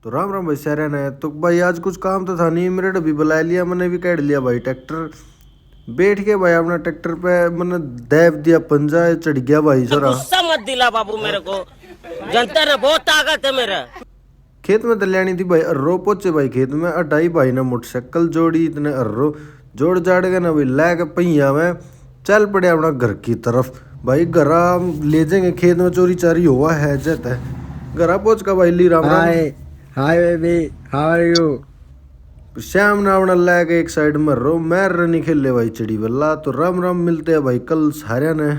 तो राम राम भाई सारे ने। तो भाई आज कुछ काम तो था नहीं, मेरे डब्बी बुला लिया, मैंने भी काट लिया भाई ट्रैक्टर। बैठ के भाई अपना ट्रैक्टर पे मैंने देव दिया पंजा, चढ़ गया भाई सारा। गुस्सा मत दिला बाबू मेरे को, जनता ने बहुत ताकत है मेरा। खेत में दलियानी थी भाई, अर्रो पहुंचे भाई खेत में, अटाई भाई ने मोटरसाइकिल जोड़ी, इतने अर्रो जोड़ जाड़ के ना भाई लै के पहिया में चल पड़े अपना घर की तरफ। भाई घरा ले जाएंगे, खेत में चोरी चारी हुआ है जत है। घरा पहुंच का भाई ली Ram Ram. Hi baby, how are you? Shyam ने अपना लै के एक साइड में रो, मैं रनी खेले भाई चिड़ी बल्ला। तो राम राम, मिलते हैं भाई कल सारे ने।